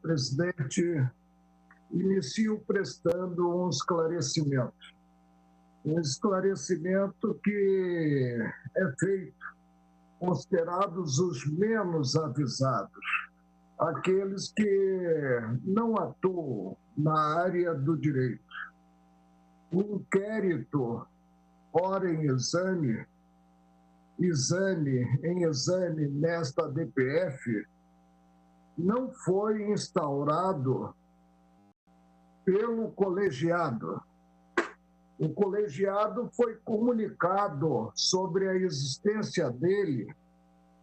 presidente, inicio prestando um esclarecimento. Um esclarecimento que é feito considerados os menos avisados, aqueles que não atuam na área do direito. O inquérito, ora em exame nesta DPF, não foi instaurado pelo colegiado. O colegiado foi comunicado sobre a existência dele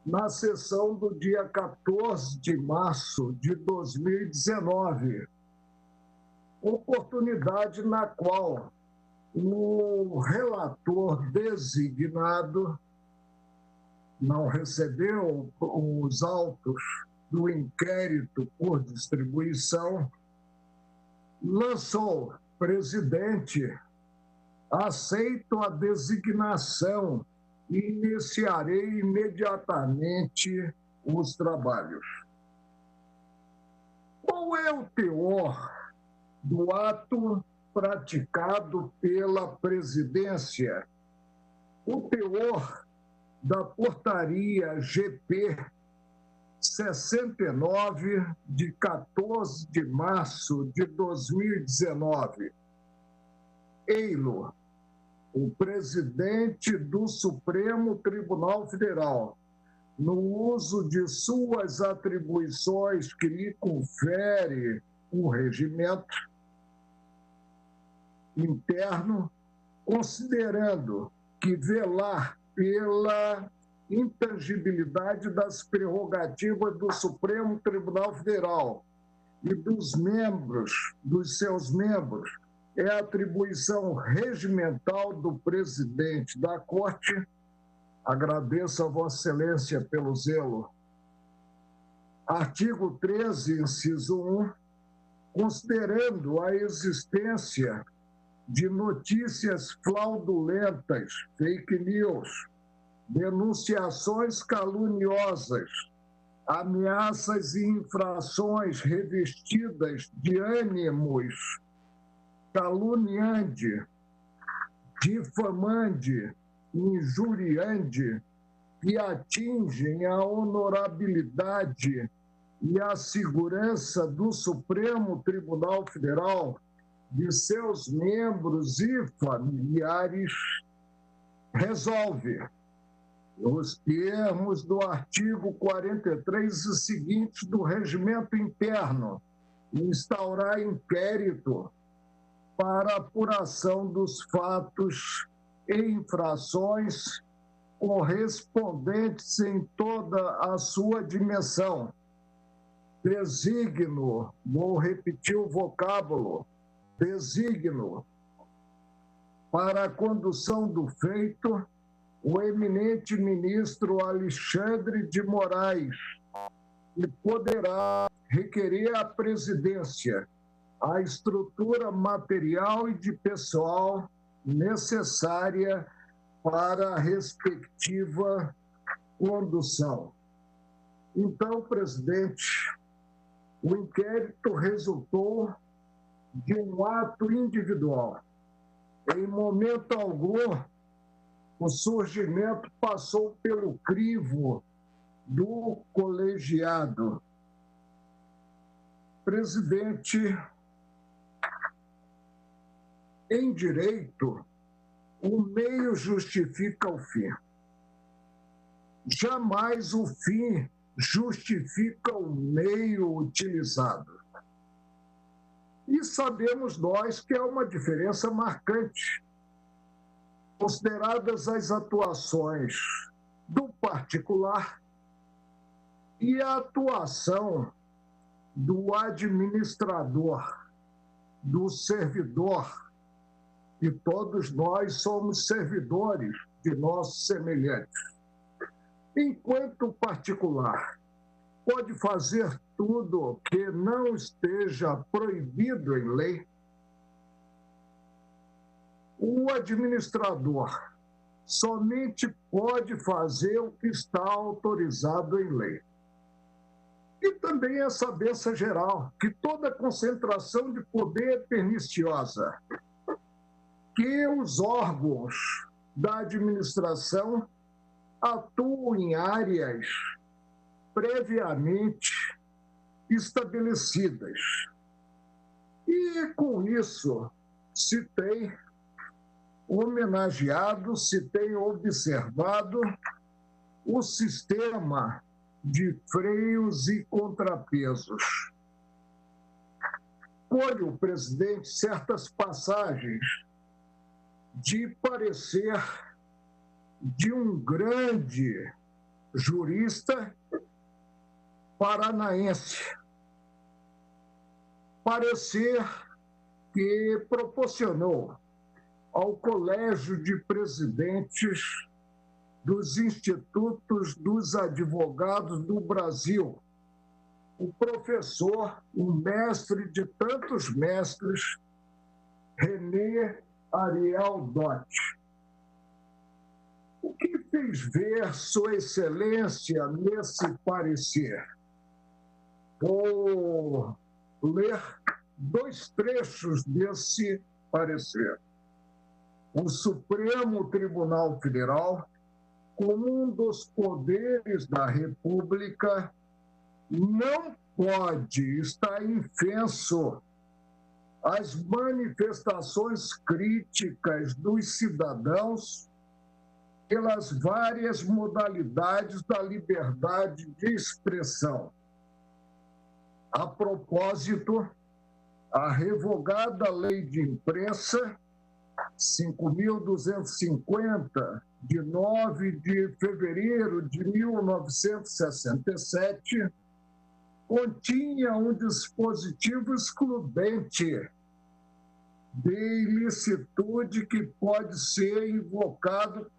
na sessão do dia 14 de março de 2019, oportunidade na qual o relator designado não recebeu os autos do inquérito por distribuição, lançou: presidente, aceito a designação e iniciarei imediatamente os trabalhos. Qual é o teor do ato praticado pela presidência? O teor da portaria GP 69, de 14 de março de 2019. Ei-lo, o presidente do Supremo Tribunal Federal, no uso de suas atribuições que lhe confere o regimento interno, considerando que velar pela intangibilidade das prerrogativas do Supremo Tribunal Federal e dos seus membros, é atribuição regimental do presidente da Corte. Agradeço a Vossa Excelência pelo zelo. Artigo 13, inciso 1, considerando a existência de notícias fraudulentas, fake news, denunciações caluniosas, ameaças e infrações revestidas de ânimos caluniante, difamante, injuriante, que atingem a honorabilidade e a segurança do Supremo Tribunal Federal, de seus membros e familiares, resolve, nos termos do artigo 43 e seguintes do Regimento Interno, instaurar inquérito para apuração dos fatos e infrações correspondentes em toda a sua dimensão. Designo, vou repetir o vocábulo, designo para a condução do feito o eminente ministro Alexandre de Moraes, e poderá requerer à presidência a estrutura material e de pessoal necessária para a respectiva condução. Então, presidente, o inquérito resultou de um ato individual. Em momento algum, o surgimento passou pelo crivo do colegiado. Presidente, em direito, o meio justifica o fim. Jamais o fim justifica o meio utilizado. E sabemos nós que há uma diferença marcante, consideradas as atuações do particular e a atuação do administrador, do servidor, e todos nós somos servidores de nossos semelhantes. Enquanto o particular pode fazer tudo que não esteja proibido em lei, o administrador somente pode fazer o que está autorizado em lei. E também essa benção geral, que toda concentração de poder é perniciosa, que os órgãos da administração atuam em áreas previamente estabelecidas. E, com isso, se tem homenageado, se tem observado o sistema de freios e contrapesos. Colhe o presidente certas passagens de parecer de um grande jurista paranaense. Parecer que proporcionou ao Colégio de Presidentes dos Institutos dos Advogados do Brasil, o professor, o mestre de tantos mestres, René Ariel Dott. O que fez ver Sua Excelência nesse parecer? Vou ler 2 trechos desse parecer. O Supremo Tribunal Federal, como um dos poderes da República, não pode estar infenso às manifestações críticas dos cidadãos pelas várias modalidades da liberdade de expressão. A propósito, a revogada Lei de Imprensa 5.250, de 9 de fevereiro de 1967, continha um dispositivo excludente de ilicitude que pode ser invocado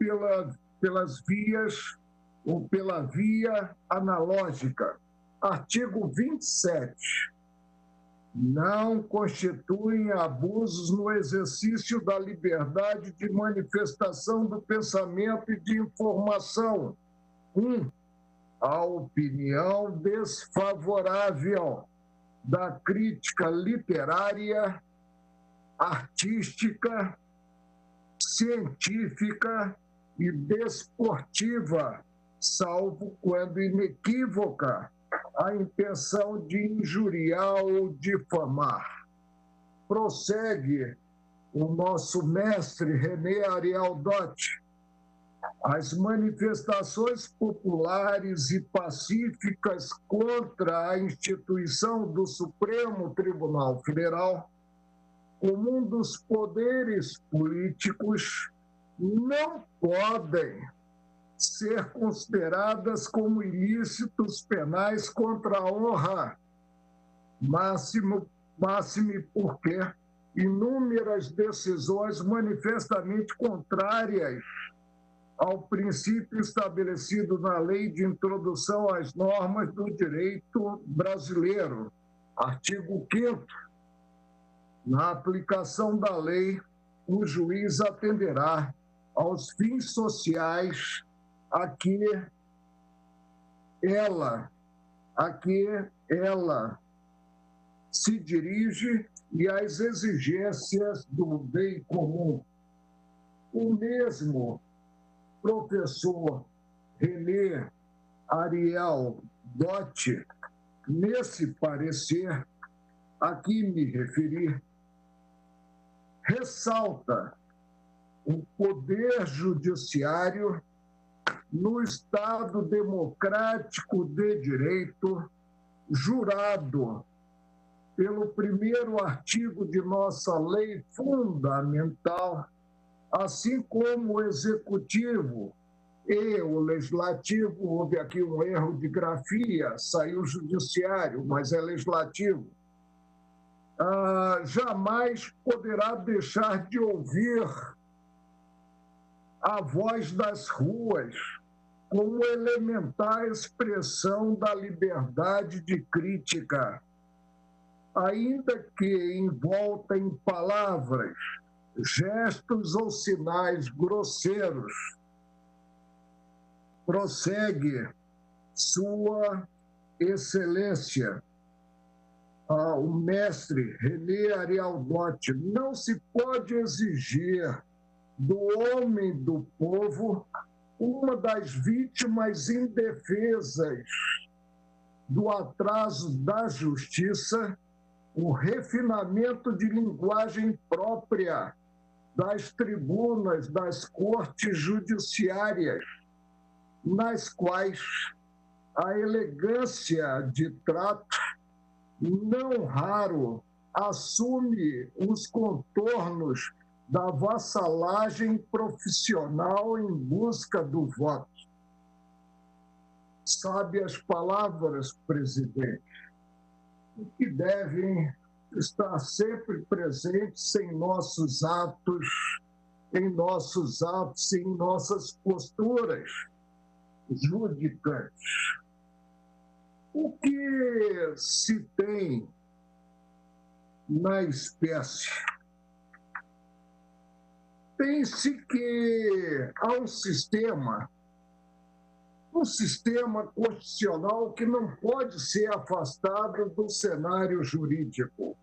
pelas vias ou pela via analógica. Artigo 27. Não constituem abusos no exercício da liberdade de manifestação do pensamento e de informação. 1. A opinião desfavorável da crítica literária, artística, científica e desportiva, salvo quando inequívoca a intenção de injuriar ou difamar. Prossegue o nosso mestre René Ariel Dott. As manifestações populares e pacíficas contra a instituição do Supremo Tribunal Federal, como um dos poderes políticos, não podem ser consideradas como ilícitos penais contra a honra, máxime porque inúmeras decisões manifestamente contrárias ao princípio estabelecido na Lei de Introdução às Normas do Direito Brasileiro, artigo 5º, na aplicação da lei, o juiz atenderá aos fins sociais a que ela se dirige e às exigências do bem comum. O mesmo professor René Ariel Dott, nesse parecer a que me referi, ressalta o poder judiciário no Estado democrático de direito, jurado pelo 1º artigo de nossa lei fundamental, assim como o executivo e o legislativo. Houve aqui um erro de grafia, saiu judiciário, mas é legislativo. Jamais poderá deixar de ouvir a voz das ruas como elementar expressão da liberdade de crítica, ainda que envolta em palavras, gestos ou sinais grosseiros. Prossegue sua Excelência, o mestre René Arialdotti, não se pode exigir do homem do povo uma das vítimas indefesas do atraso da justiça, o refinamento de linguagem própria das tribunas das cortes judiciárias, nas quais a elegância de trato, não raro, assume os contornos da vassalagem profissional em busca do voto. Sabe as palavras, presidente, que devem estar sempre presentes em nossos atos, e em nossas posturas judicantes. O que se tem na espécie? Tem-se que há um sistema constitucional que não pode ser afastado do cenário jurídico.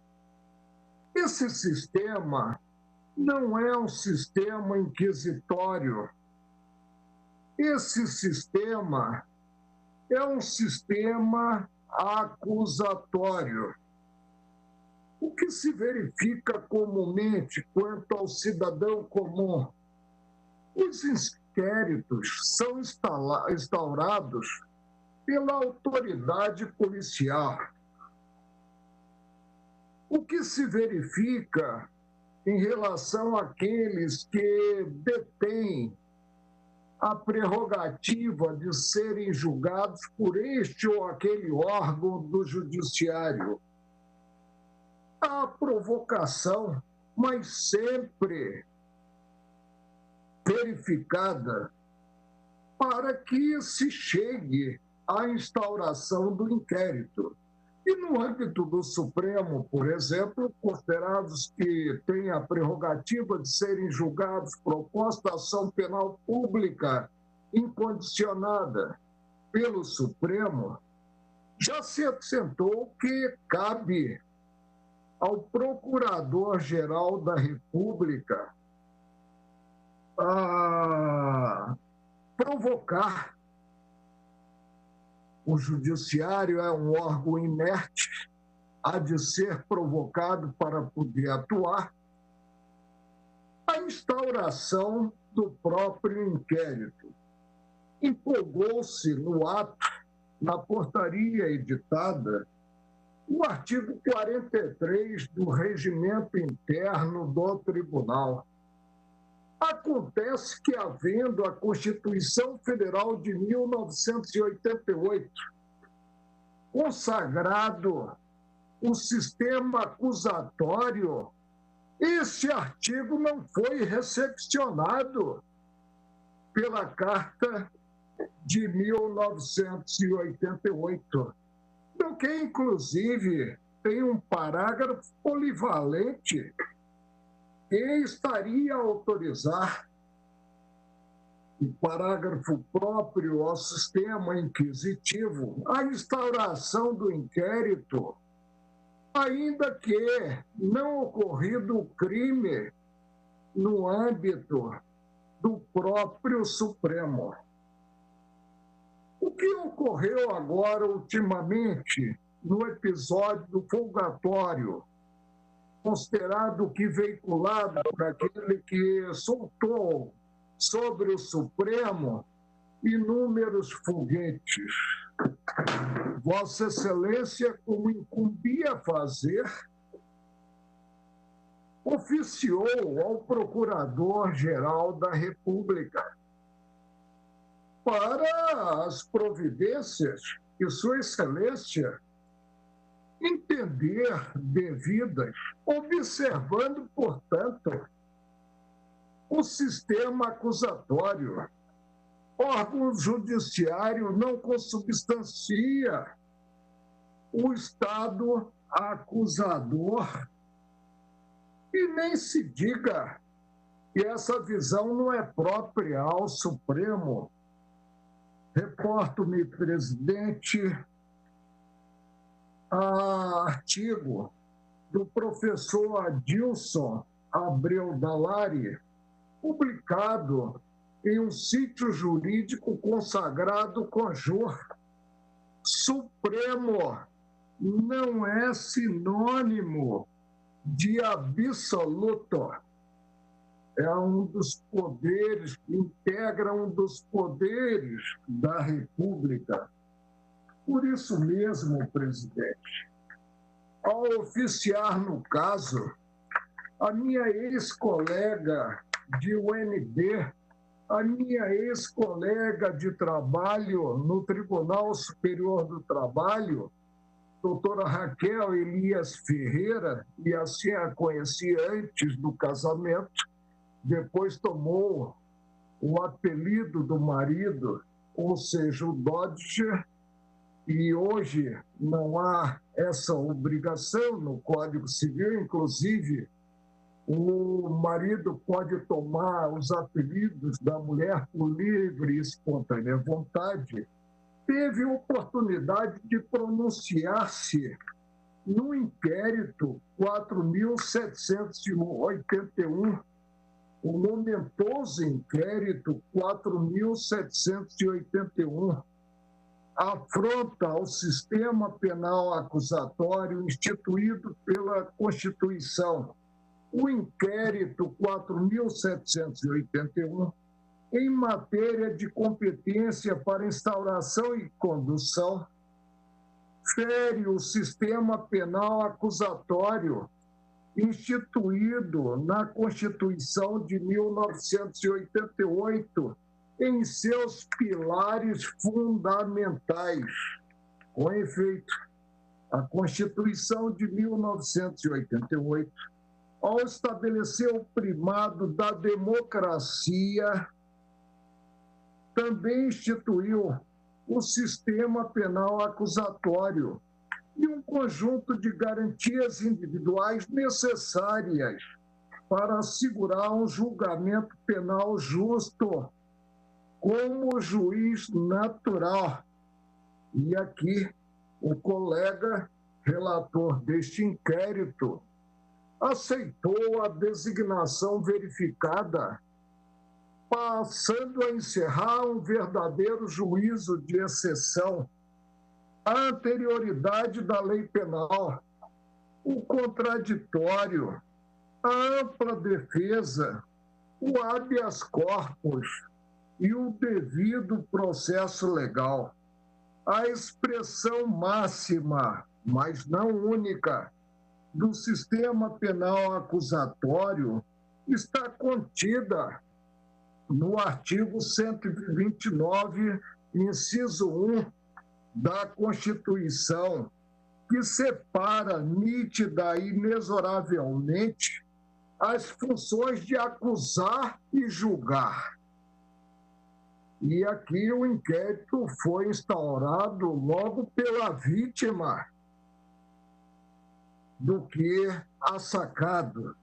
Esse sistema não é um sistema inquisitório. Esse sistema é um sistema acusatório. O que se verifica comumente quanto ao cidadão comum? Os inquéritos são instaurados pela autoridade policial. O que se verifica em relação àqueles que detêm a prerrogativa de serem julgados por este ou aquele órgão do judiciário? A provocação, mas sempre verificada, para que se chegue à instauração do inquérito. E no âmbito do Supremo, por exemplo, considerados que têm a prerrogativa de serem julgados proposta ação penal pública incondicionada pelo Supremo, já se assentou que cabe ao Procurador-Geral da República provocar. O judiciário é um órgão inerte, há de ser provocado para poder atuar, a instauração do próprio inquérito. Empolgou-se no ato, na portaria editada, o artigo 43 do Regimento Interno do Tribunal. Acontece que, havendo a Constituição Federal de 1988 consagrado o sistema acusatório, esse artigo não foi recepcionado pela Carta de 1988, do que, inclusive, tem um parágrafo polivalente que estaria a autorizar o parágrafo próprio ao sistema inquisitivo a instauração do inquérito, ainda que não ocorrido o crime no âmbito do próprio Supremo. O que ocorreu agora, ultimamente, no episódio do folgatório, considerado que veiculado por aquele que soltou sobre o Supremo inúmeros foguetes. Vossa Excelência, como incumbia fazer, oficiou ao Procurador-Geral da República para as providências que Sua Excelência entender devidas, observando, portanto, o sistema acusatório. Órgão judiciário não consubstancia o Estado acusador e nem se diga que essa visão não é própria ao Supremo. Reporto-me, presidente, artigo do professor Adilson Abreu Dallari, publicado em um sítio jurídico consagrado Conjur. Supremo não é sinônimo de absoluto. É um dos poderes, integra um dos poderes da República. Por isso mesmo, presidente, ao oficiar no caso, a minha ex-colega de UNB, a minha ex-colega de trabalho no Tribunal Superior do Trabalho, doutora Raquel Elias Ferreira, e assim a conheci antes do casamento, depois tomou o apelido do marido, ou seja, o Dodger, e hoje não há essa obrigação no Código Civil, inclusive o marido pode tomar os apelidos da mulher por livre e espontânea vontade, teve oportunidade de pronunciar-se no inquérito 4.781, o momentoso inquérito 4.781, afronta ao sistema penal acusatório instituído pela Constituição. O inquérito 4.781, em matéria de competência para instauração e condução, fere o sistema penal acusatório instituído na Constituição de 1988 em seus pilares fundamentais. Com efeito, a Constituição de 1988, ao estabelecer o primado da democracia, também instituiu o sistema penal acusatório e um conjunto de garantias individuais necessárias para assegurar um julgamento penal justo como juiz natural. E aqui o colega relator deste inquérito aceitou a designação verificada, passando a encerrar um verdadeiro juízo de exceção, a anterioridade da lei penal, o contraditório, a ampla defesa, o habeas corpus e o devido processo legal. A expressão máxima, mas não única, do sistema penal acusatório está contida no artigo 129, inciso 1 da Constituição, que separa nítida e inexoravelmente as funções de acusar e julgar. E aqui o inquérito foi instaurado logo pela vítima do que assacado,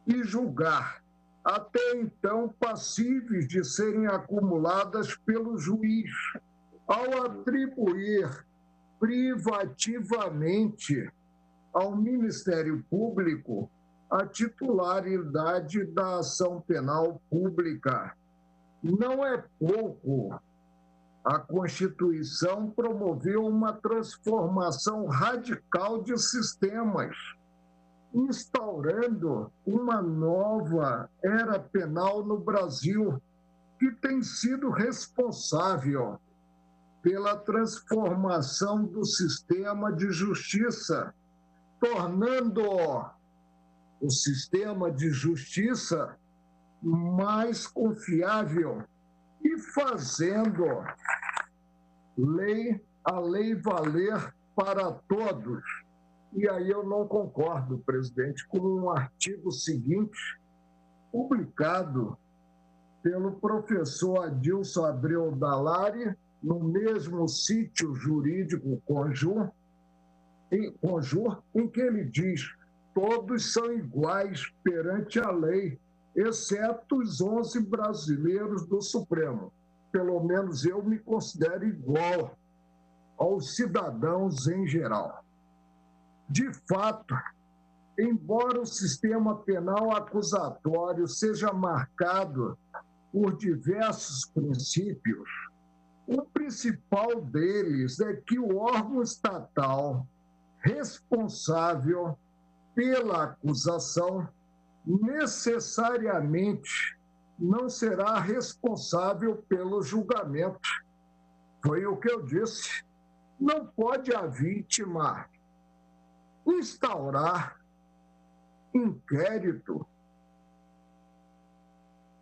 e julgar, até então passíveis de serem acumuladas pelo juiz, ao atribuir privativamente ao Ministério Público a titularidade da ação penal pública. Não é pouco. A Constituição promoveu uma transformação radical de sistemas, instaurando uma nova era penal no Brasil, que tem sido responsável pela transformação do sistema de justiça, tornando o sistema de justiça mais confiável e fazendo a lei valer para todos. E aí eu não concordo, presidente, com um artigo seguinte, publicado pelo professor Adilson Abreu Dallari, no mesmo sítio jurídico Conjur, em que ele diz: todos são iguais perante a lei, exceto os 11 brasileiros do Supremo. Pelo menos eu me considero igual aos cidadãos em geral. De fato, embora o sistema penal acusatório seja marcado por diversos princípios, o principal deles é que o órgão estatal responsável pela acusação necessariamente não será responsável pelo julgamento. Foi o que eu disse. Não pode a vítima instaurar inquérito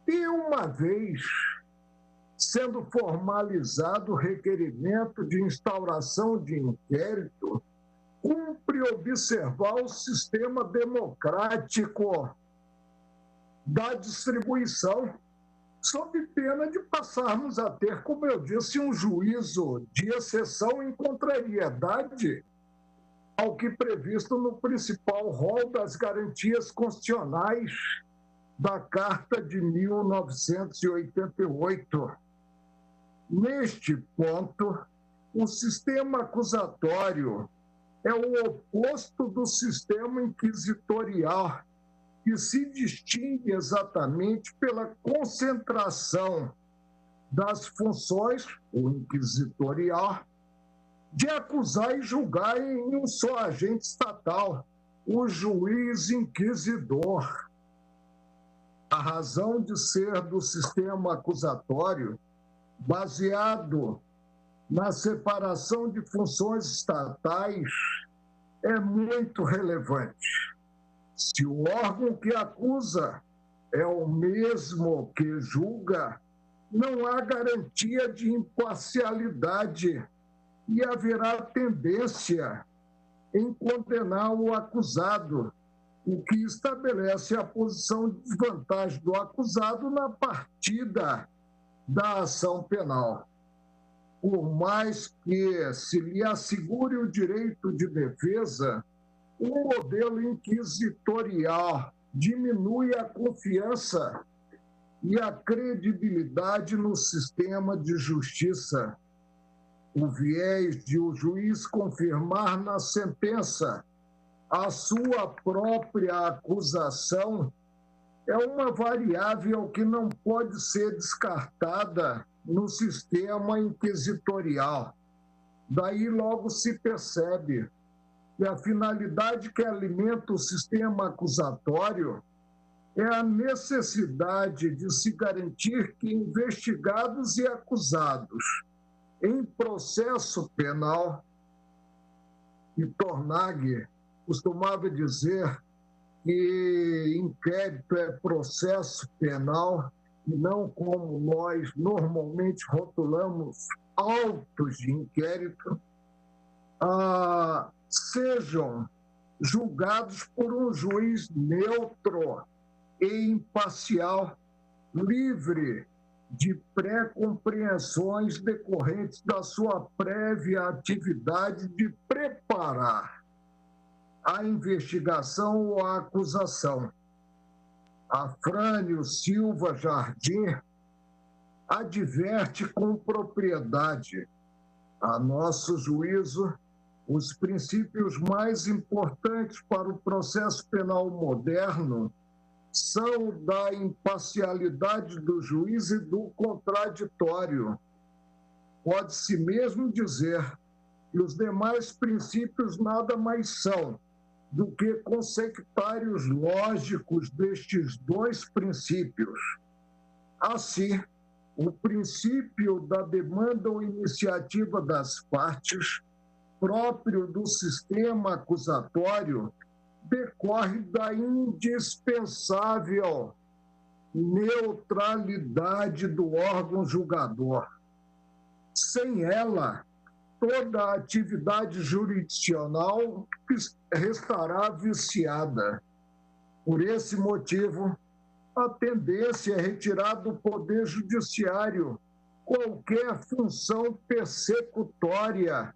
e, uma vez sendo formalizado o requerimento de instauração de inquérito, cumpre observar o sistema democrático da distribuição, sob pena de passarmos a ter, como eu disse, um juízo de exceção em contrariedade ao que previsto no principal rol das garantias constitucionais da Carta de 1988. Neste ponto, o sistema acusatório é o oposto do sistema inquisitorial, que se distingue exatamente pela concentração das funções, o inquisitorial, de acusar e julgar em um só agente estatal, o juiz inquisidor. A razão de ser do sistema acusatório, baseado na separação de funções estatais, é muito relevante. Se o órgão que acusa é o mesmo que julga, não há garantia de imparcialidade e haverá tendência em condenar o acusado, o que estabelece a posição de desvantagem do acusado na partida da ação penal. Por mais que se lhe assegure o direito de defesa, o modelo inquisitorial diminui a confiança e a credibilidade no sistema de justiça. O viés de o juiz confirmar na sentença a sua própria acusação é uma variável que não pode ser descartada no sistema inquisitorial. Daí logo se percebe que a finalidade que alimenta o sistema acusatório é a necessidade de se garantir que investigados e acusados em processo penal, e Tornag costumava dizer que inquérito é processo penal e não como nós normalmente rotulamos autos de inquérito, sejam julgados por um juiz neutro e imparcial, livre de pré-compreensões decorrentes da sua prévia atividade de preparar a investigação ou a acusação. Afrânio Silva Jardim adverte com propriedade, a nosso juízo, os princípios mais importantes para o processo penal moderno são da imparcialidade do juiz e do contraditório. Pode-se mesmo dizer que os demais princípios nada mais são do que consectários lógicos destes dois princípios. Assim, o princípio da demanda ou iniciativa das partes, próprio do sistema acusatório, decorre da indispensável neutralidade do órgão julgador. Sem ela, toda a atividade jurisdicional restará viciada. Por esse motivo, a tendência é retirar do Poder Judiciário qualquer função persecutória,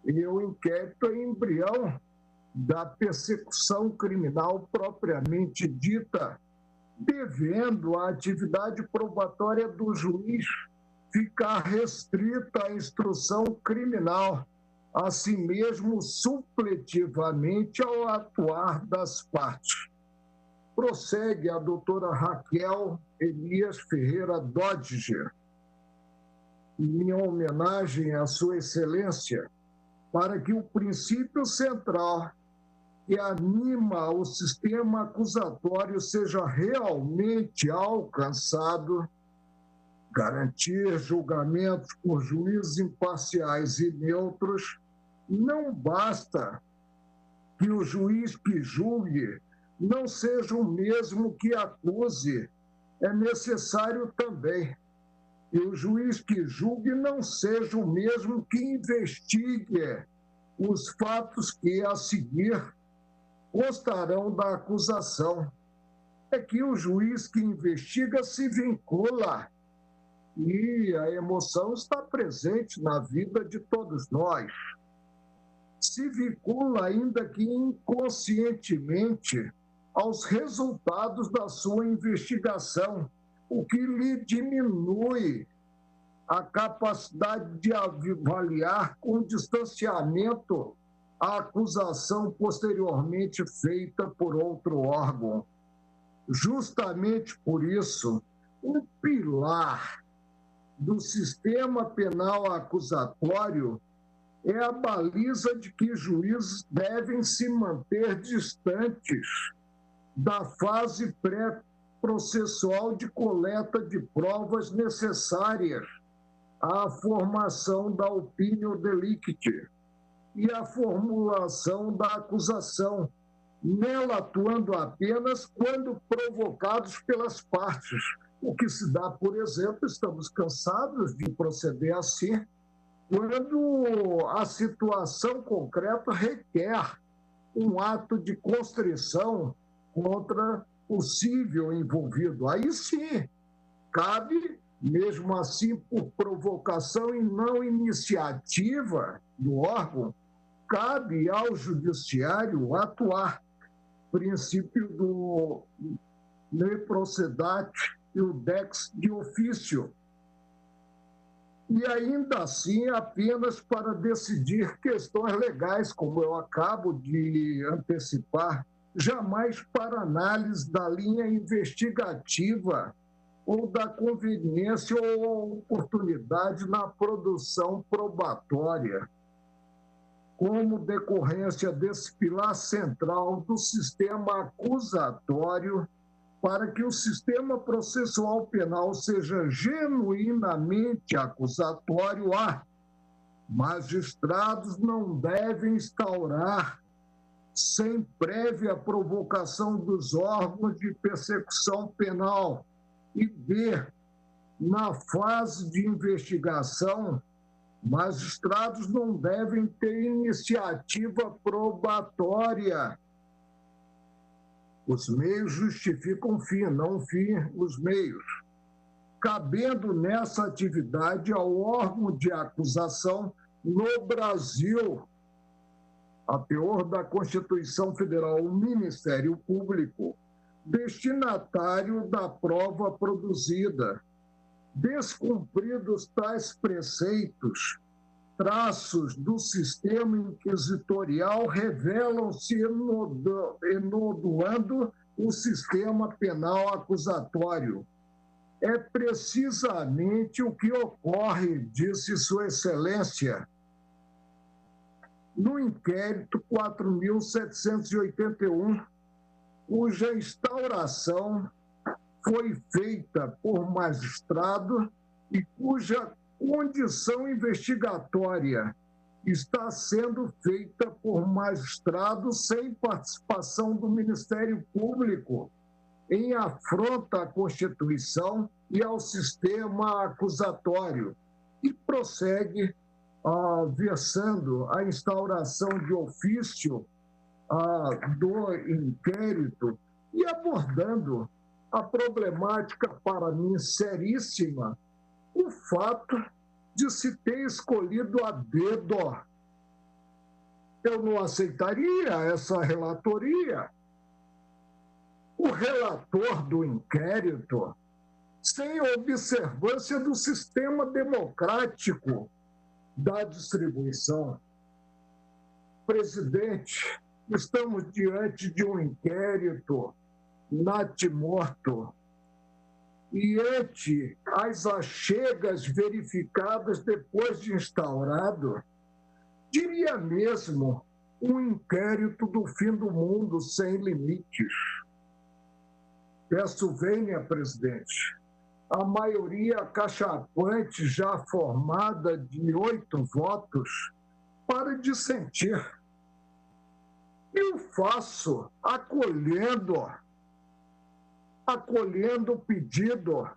e o inquérito é embrião da persecução criminal propriamente dita, devendo a atividade probatória do juiz ficar restrita à instrução criminal, a si mesmo supletivamente ao atuar das partes. Prossegue a doutora Raquel Elias Ferreira Dodger, em homenagem à Sua Excelência, para que o princípio central que anima o sistema acusatório seja realmente alcançado, garantir julgamentos por juízes imparciais e neutros, não basta que o juiz que julgue não seja o mesmo que acuse, é necessário também que o juiz que julgue não seja o mesmo que investigue os fatos que, a seguir, constarão da acusação. É que o juiz que investiga se vincula, e a emoção está presente na vida de todos nós. Se vincula, ainda que inconscientemente, aos resultados da sua investigação, o que lhe diminui a capacidade de avaliar com distanciamento a acusação posteriormente feita por outro órgão. Justamente por isso, um pilar do sistema penal acusatório é a baliza de que juízes devem se manter distantes da fase pré-processual de coleta de provas necessárias à formação da opinio delicti e à formulação da acusação, nela atuando apenas quando provocados pelas partes. O que se dá, por exemplo, estamos cansados de proceder assim, quando a situação concreta requer um ato de constrição contra possível envolvido. Aí sim, cabe, mesmo assim, por provocação e não iniciativa do órgão, cabe ao judiciário atuar. Princípio do ne procedate e o dex de ofício. E ainda assim, apenas para decidir questões legais, como eu acabo de antecipar, jamais para análise da linha investigativa ou da conveniência ou oportunidade na produção probatória, como decorrência desse pilar central do sistema acusatório, para que o sistema processual penal seja genuinamente acusatório, magistrados não devem instaurar, sem prévia provocação dos órgãos de persecução penal, e na fase de investigação, magistrados não devem ter iniciativa probatória. Os meios justificam o fim, não o fim, os meios. Cabendo nessa atividade ao órgão de acusação no Brasil, a teor da Constituição Federal, o Ministério Público, destinatário da prova produzida. Descumpridos tais preceitos, traços do sistema inquisitorial revelam-se enodoando o sistema penal acusatório. É precisamente o que ocorre, disse Sua Excelência, no inquérito 4.781, cuja instauração foi feita por magistrado e cuja condição investigatória está sendo feita por magistrado sem participação do Ministério Público, em afronta à Constituição e ao sistema acusatório, e prossegue versando a instauração de ofício do inquérito e abordando a problemática, para mim, seríssima, o fato de se ter escolhido a dedo. Eu não aceitaria essa relatoria. O relator do inquérito, sem observância do sistema democrático da distribuição, Presidente, estamos diante de um inquérito natimorto e ante as achegas verificadas depois de instaurado, diria mesmo um inquérito do fim do mundo sem limites. Peço vênia, presidente, a maioria acachapante já formada de 8 votos para dissentir. E o faço acolhendo o pedido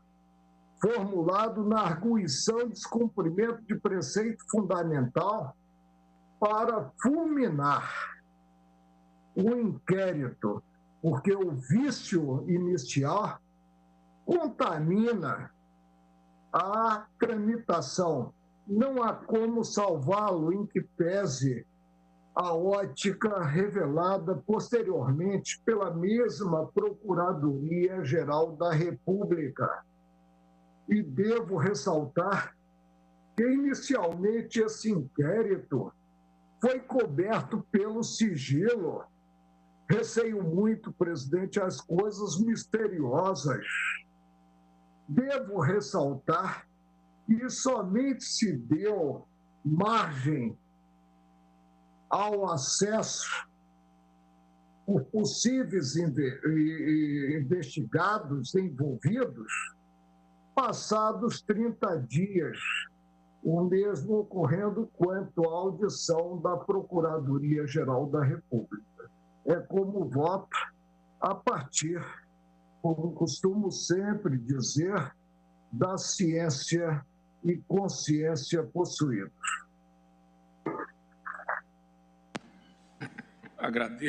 formulado na arguição de descumprimento de preceito fundamental para fulminar o inquérito, porque o vício inicial contamina a tramitação. Não há como salvá-lo em que pese a ótica revelada posteriormente pela mesma Procuradoria-Geral da República. E devo ressaltar que, inicialmente, esse inquérito foi coberto pelo sigilo. Receio muito, presidente, as coisas misteriosas. Devo ressaltar que somente se deu margem ao acesso por possíveis investigados envolvidos passados 30 dias, o mesmo ocorrendo quanto à audição da Procuradoria-Geral da República. É como voto a partir, como costumo sempre dizer, da ciência e consciência possuídos. Agradeço.